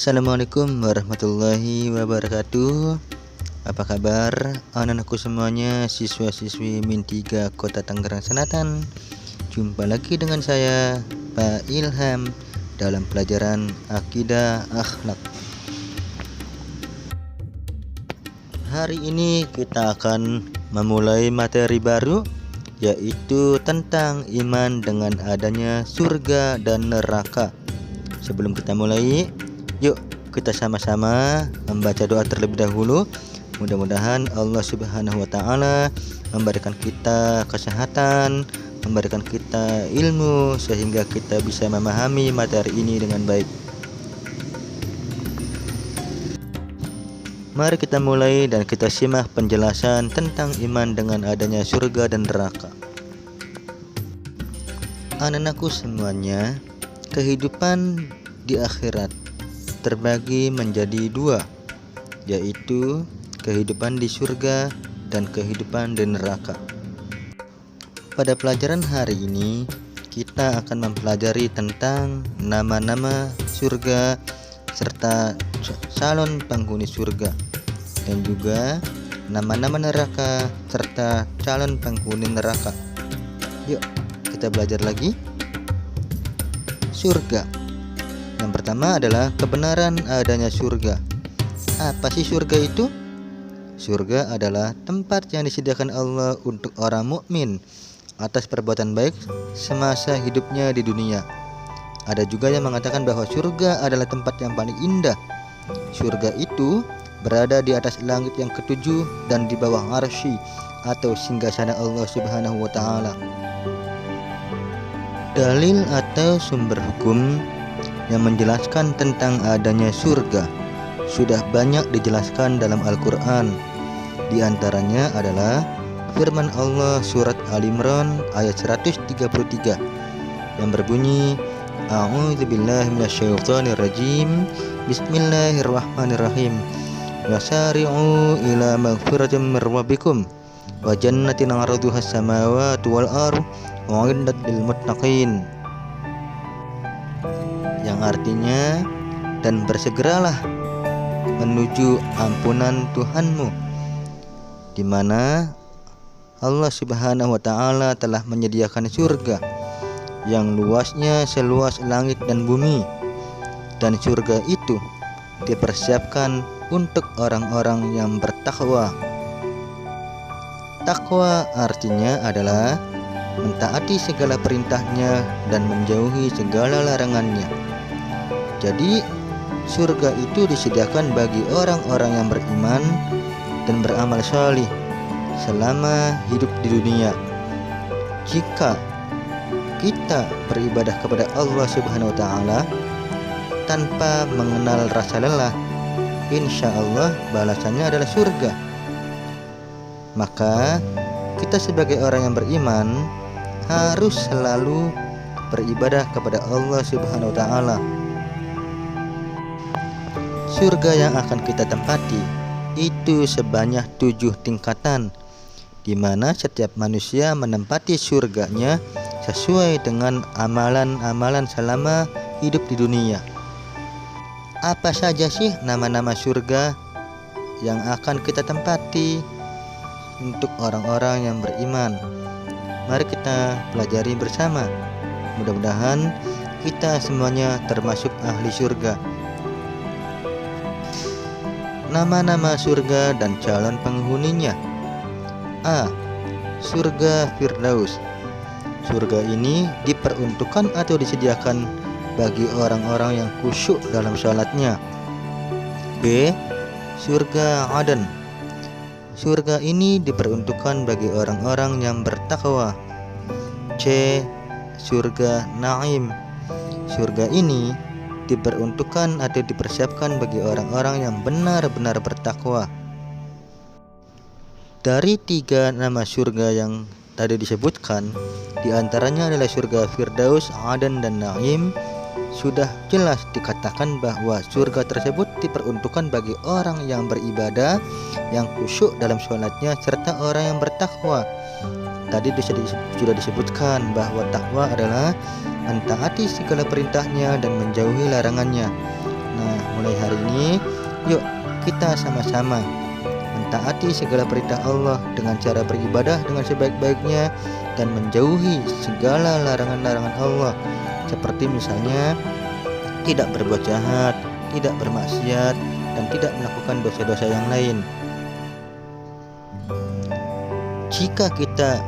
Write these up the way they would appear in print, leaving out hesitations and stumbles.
Assalamualaikum warahmatullahi wabarakatuh. Apa kabar anak-anakku semuanya, siswa-siswi Min 3 Kota Tangerang Selatan? Jumpa lagi dengan saya, Pak Ilham, dalam pelajaran Akidah Akhlak. Hari ini kita akan memulai materi baru, yaitu tentang iman dengan adanya surga dan neraka. Sebelum kita mulai, yuk kita sama-sama membaca doa terlebih dahulu. Mudah-mudahan Allah Subhanahu wa Ta'ala memberikan kita kesehatan, memberikan kita ilmu, sehingga kita bisa memahami materi ini dengan baik. Mari kita mulai dan kita simak penjelasan tentang iman dengan adanya surga dan neraka. Anak-anakku semuanya, kehidupan di akhirat terbagi menjadi dua, yaitu kehidupan di surga dan kehidupan di neraka. Pada pelajaran hari ini, kita akan mempelajari tentang nama-nama surga serta calon penghuni surga, dan juga nama-nama neraka serta calon penghuni neraka. Yuk kita belajar lagi. Surga. Yang pertama adalah kebenaran adanya surga. Apa sih surga itu? Surga adalah tempat yang disediakan Allah untuk orang mukmin atas perbuatan baik semasa hidupnya di dunia. Ada juga yang mengatakan bahwa surga adalah tempat yang paling indah. Surga itu berada di atas langit yang ketujuh dan di bawah arsy atau singgasana Allah Subhanahu wa Ta'ala. Dalil atau sumber hukum yang menjelaskan tentang adanya surga sudah banyak dijelaskan dalam Al-Quran. Di antaranya adalah firman Allah surat Al-Imran ayat 133 yang berbunyi, A'udzubillahi minasyaitonirrajim, Bismillahirrahmanirrahim, Wasari'u ila magfiratin min rabbikum wa jannatin 'arduhas samawati wal ardh wa'iddat lil muttaqin. Yang artinya, dan bersegeralah menuju ampunan Tuhanmu, di mana Allah Subhanahu wa Ta'ala telah menyediakan surga yang luasnya seluas langit dan bumi, dan surga itu dipersiapkan untuk orang-orang yang bertakwa. Takwa artinya adalah mentaati segala perintahnya dan menjauhi segala larangannya. Jadi surga itu disediakan bagi orang-orang yang beriman dan beramal salih selama hidup di dunia. Jika kita beribadah kepada Allah Subhanahu wa Ta'ala tanpa mengenal rasa lelah, insya Allah balasannya adalah surga. Maka kita sebagai orang yang beriman harus selalu beribadah kepada Allah Subhanahu wa Ta'ala. Surga yang akan kita tempati itu sebanyak 7 tingkatan, di mana setiap manusia menempati surganya sesuai dengan amalan-amalan selama hidup di dunia. Apa saja sih nama-nama surga yang akan kita tempati untuk orang-orang yang beriman? Mari kita pelajari bersama. Mudah-mudahan kita semuanya termasuk ahli surga. Nama-nama surga dan calon penghuninya. A. Surga Firdaus. Surga ini diperuntukkan atau disediakan bagi orang-orang yang khusyuk dalam sholatnya. B. Surga Aden. Surga ini diperuntukkan bagi orang-orang yang bertakwa. C. Surga Naim. Surga ini diperuntukkan atau dipersiapkan bagi orang-orang yang benar-benar bertakwa. Dari 3 nama surga yang tadi disebutkan, di antaranya adalah surga Firdaus, Aden, dan Naim. Sudah jelas dikatakan bahwa surga tersebut diperuntukkan bagi orang yang beribadah, yang khusyuk dalam sholatnya, serta orang yang bertakwa. Tadi sudah disebutkan bahwa takwa adalah mentaati segala perintahnya dan menjauhi larangannya. Nah, mulai hari ini, yuk kita sama-sama mentaati segala perintah Allah dengan cara beribadah dengan sebaik-baiknya dan menjauhi segala larangan-larangan Allah, seperti misalnya tidak berbuat jahat, tidak bermaksiat, dan tidak melakukan dosa-dosa yang lain. Jika kita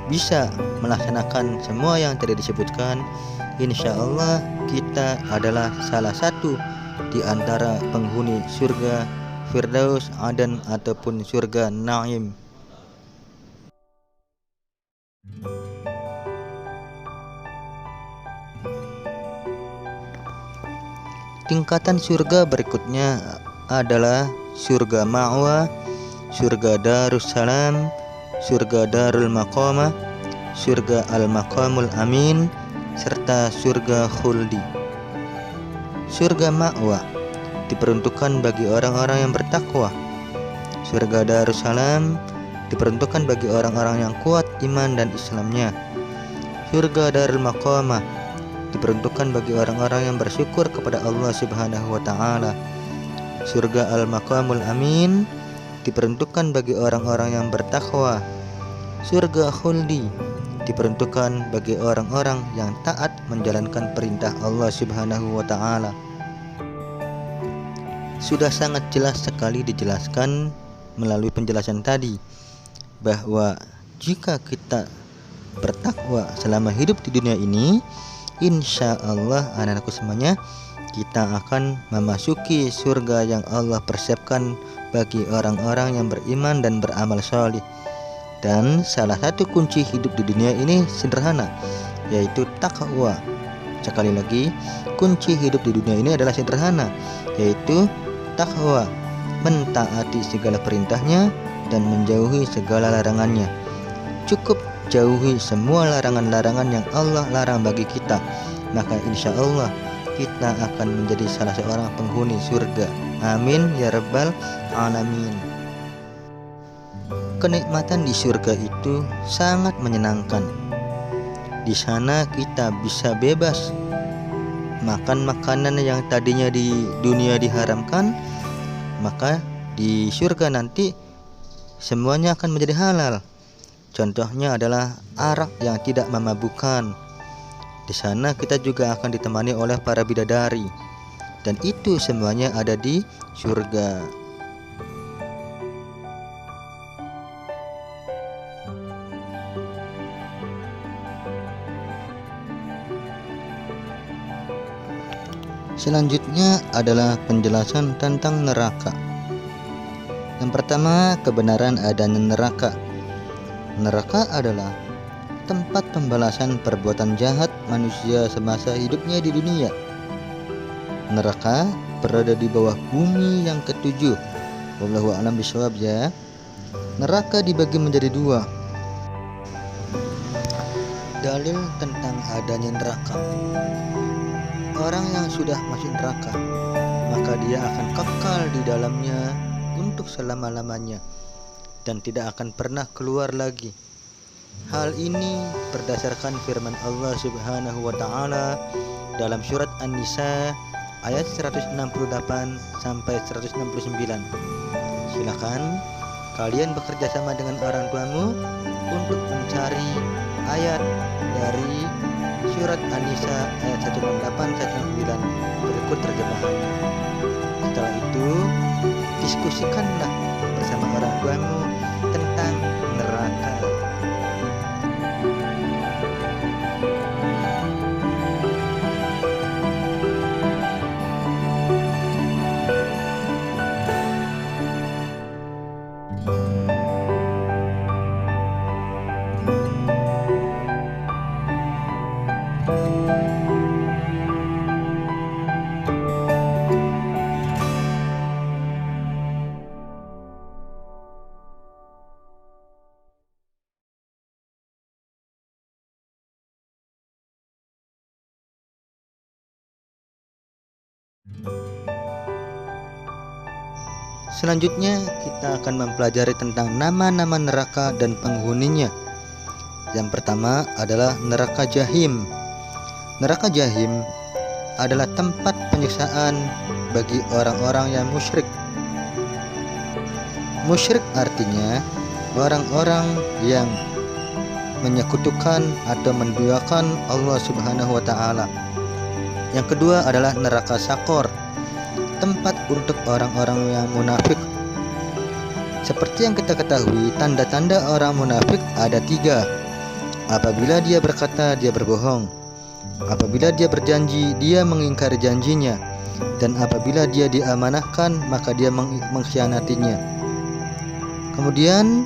bisa melaksanakan semua yang tadi disebutkan, insya Allah kita adalah salah satu di antara penghuni surga Firdaus, Aden, ataupun surga Naim. Tingkatan surga berikutnya adalah surga Ma'wa, surga Darussalam, surga Darul Maqamah, surga Al-Maqamul Amin, serta surga Khuldi. Surga Ma'wa diperuntukkan bagi orang-orang yang bertakwa. Surga Darussalam diperuntukkan bagi orang-orang yang kuat iman dan Islamnya. Surga Darul Maqamah diperuntukkan bagi orang-orang yang bersyukur kepada Allah Subhanahu wa Ta'ala. Surga Al-Maqamul Amin diperuntukkan bagi orang-orang yang bertakwa. Surga Khuldi diperuntukkan bagi orang-orang yang taat menjalankan perintah Allah Subhanahu wa Ta'ala. Sudah sangat jelas sekali dijelaskan melalui penjelasan tadi bahwa jika kita bertakwa selama hidup di dunia ini, insya Allah anak-anakku semuanya, kita akan memasuki surga yang Allah persiapkan bagi orang-orang yang beriman dan beramal soleh. Dan salah satu kunci hidup di dunia ini sederhana, yaitu takwa. Sekali lagi, kunci hidup di dunia ini adalah sederhana, yaitu takwa, mentaati segala perintahnya dan menjauhi segala larangannya. Cukup jauhi semua larangan-larangan yang Allah larang bagi kita, maka insya Allah kita akan menjadi salah seorang penghuni surga. Amin ya rabbal alamin. Kenikmatan di surga itu sangat menyenangkan. Di sana kita bisa bebas makan makanan yang tadinya di dunia diharamkan, maka di surga nanti semuanya akan menjadi halal. Contohnya adalah arak yang tidak memabukkan. Di sana kita juga akan ditemani oleh para bidadari, dan itu semuanya ada di surga. Selanjutnya adalah penjelasan tentang neraka. Yang pertama, kebenaran adanya neraka. Neraka adalah tempat pembalasan perbuatan jahat manusia semasa hidupnya di dunia. Neraka berada di bawah bumi yang ketujuh. Wallahu a'lam bishawab ya. Neraka dibagi menjadi dua. Dalil tentang adanya neraka. Orang yang sudah masuk neraka, maka dia akan kekal di dalamnya untuk selama-lamanya dan tidak akan pernah keluar lagi. Hal ini berdasarkan firman Allah Subhanahu wa Ta'ala dalam surat An-Nisa ayat 168 sampai 169. Silakan kalian bekerja sama dengan orang tuamu untuk mencari ayat dari surat An-Nisa ayat 168-169 berikut terjemahannya. Setelah itu, diskusikanlah bersama orang tuamu tentang neraka. Selanjutnya kita akan mempelajari tentang nama-nama neraka dan penghuninya. Yang pertama adalah neraka Jahim. Neraka Jahim adalah tempat penyiksaan bagi orang-orang yang musyrik. Musyrik artinya orang-orang yang menyekutukan atau menduakan Allah Subhanahu wa taala. Yang kedua adalah neraka Sakor, tempat untuk orang-orang yang munafik. Seperti yang kita ketahui, tanda-tanda orang munafik ada 3. Apabila dia berkata, dia berbohong. Apabila dia berjanji, dia mengingkari janjinya. Dan apabila dia diamanahkan, maka dia mengkhianatinya. Kemudian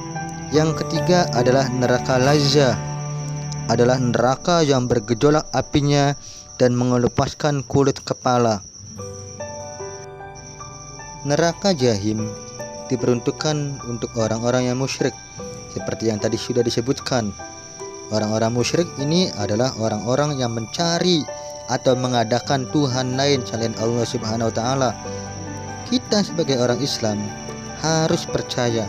yang ketiga adalah neraka Lazza, adalah neraka yang bergejolak apinya dan mengelepaskan kulit kepala. Neraka Jahim diperuntukkan untuk orang-orang yang musyrik, seperti yang tadi sudah disebutkan. Orang-orang musyrik ini adalah orang-orang yang mencari atau mengadakan Tuhan lain selain Allah Subhanahu wa taala. Kita sebagai orang Islam harus percaya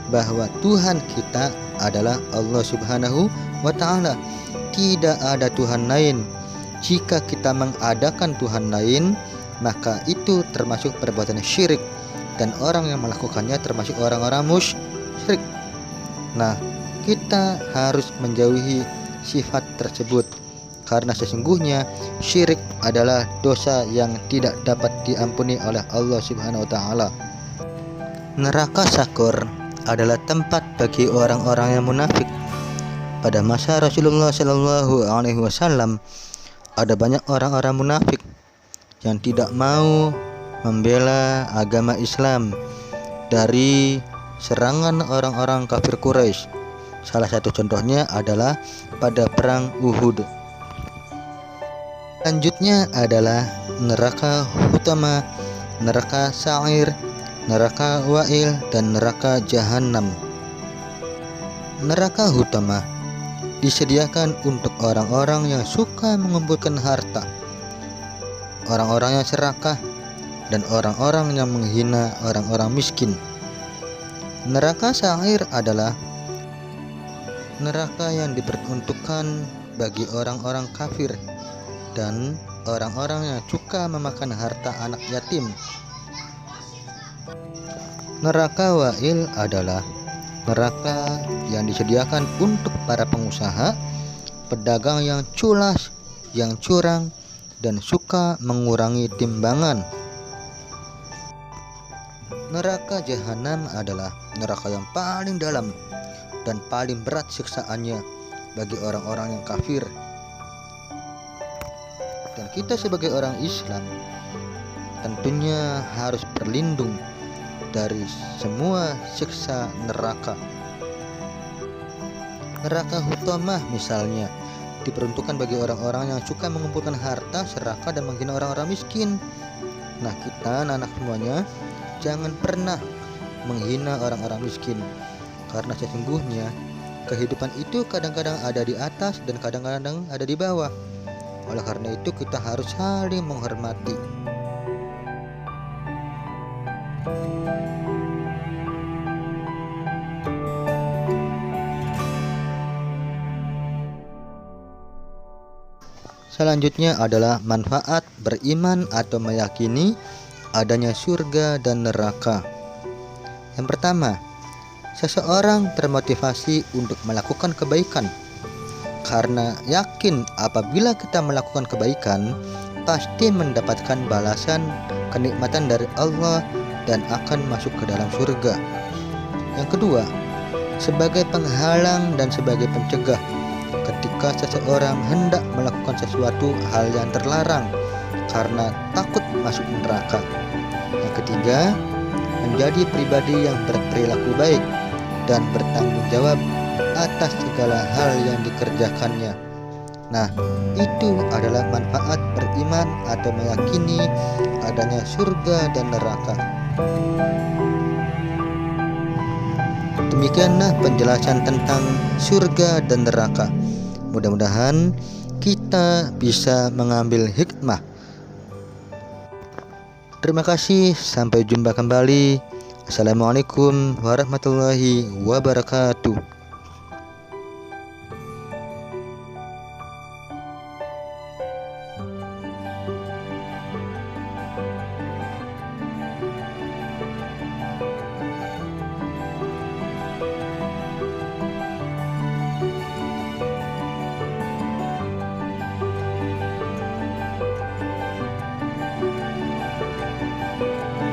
bahwa Tuhan kita adalah Allah Subhanahu wa taala. Tidak ada Tuhan lain. Jika kita mengadakan Tuhan lain, maka itu termasuk perbuatan syirik, dan orang yang melakukannya termasuk orang-orang musyrik. Nah, kita harus menjauhi sifat tersebut, karena sesungguhnya syirik adalah dosa yang tidak dapat diampuni oleh Allah Subhanahu wa taala. Neraka Sakor adalah tempat bagi orang-orang yang munafik. Pada masa Rasulullah Shallallahu alaihi wasallam, ada banyak orang-orang munafik yang tidak mau membela agama Islam dari serangan orang-orang kafir Quraisy. Salah satu contohnya adalah pada perang Uhud. Selanjutnya adalah neraka Hutama, neraka Sa'ir, neraka Wa'il, dan neraka Jahannam. Neraka Hutama disediakan untuk orang-orang yang suka mengumpulkan harta, orang-orang yang serakah, dan orang-orang yang menghina orang-orang miskin. Neraka Sa'ir adalah neraka yang diperuntukkan bagi orang-orang kafir dan orang-orang yang suka memakan harta anak yatim. Neraka Wa'il adalah neraka yang disediakan untuk para pengusaha, pedagang yang culas, yang curang, dan suka mengurangi timbangan. Neraka Jahannam adalah neraka yang paling dalam dan paling berat siksaannya bagi orang-orang yang kafir. Dan kita sebagai orang Islam tentunya harus berlindung dari semua siksa neraka. Neraka Hutamah misalnya diperuntukkan bagi orang-orang yang suka mengumpulkan harta, serakah, dan menghina orang-orang miskin. Nah, kita anak-anak semuanya jangan pernah menghina orang-orang miskin, karena sesungguhnya kehidupan itu kadang-kadang ada di atas dan kadang-kadang ada di bawah. Oleh karena itu kita harus saling menghormati. Selanjutnya adalah manfaat beriman atau meyakini adanya surga dan neraka. Yang pertama, seseorang termotivasi untuk melakukan kebaikan karena yakin apabila kita melakukan kebaikan pasti mendapatkan balasan kenikmatan dari Allah dan akan masuk ke dalam surga. Yang kedua, sebagai penghalang dan sebagai pencegah ketika seseorang hendak melakukan sesuatu hal yang terlarang karena takut masuk neraka. Yang ketiga, menjadi pribadi yang berperilaku baik dan bertanggung jawab atas segala hal yang dikerjakannya. Nah, itu adalah manfaat beriman atau meyakini adanya surga dan neraka. Demikianlah penjelasan tentang surga dan neraka. Mudah-mudahan kita bisa mengambil hikmah. Terima kasih, sampai jumpa kembali. Assalamualaikum warahmatullahi wabarakatuh.